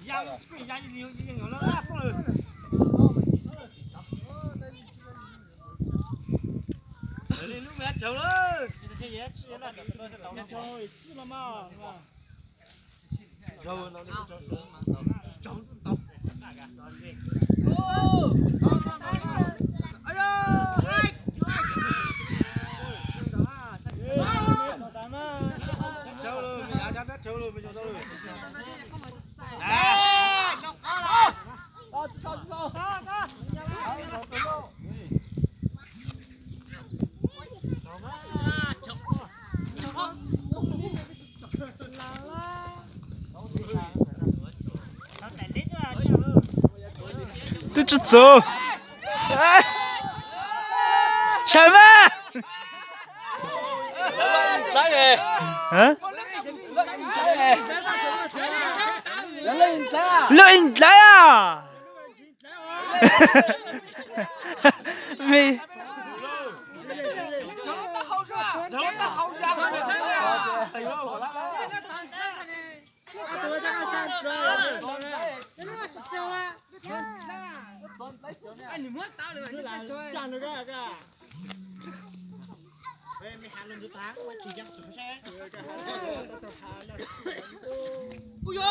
压被压已经有了啊，放了。你路不要走了，这也吃了，吃了嘛，是吧？走，那你不走走走。哦！哎呀！走了，大家别走了，没走了。哎，走了。走。对着走，哎，什么？嗯？录影来啊！没。走了到好耍，走了到好耍，真的。哎呦，我来。哎，你们打的吧？站着干。喂，没喊人就打，我即将是不是？哎呦！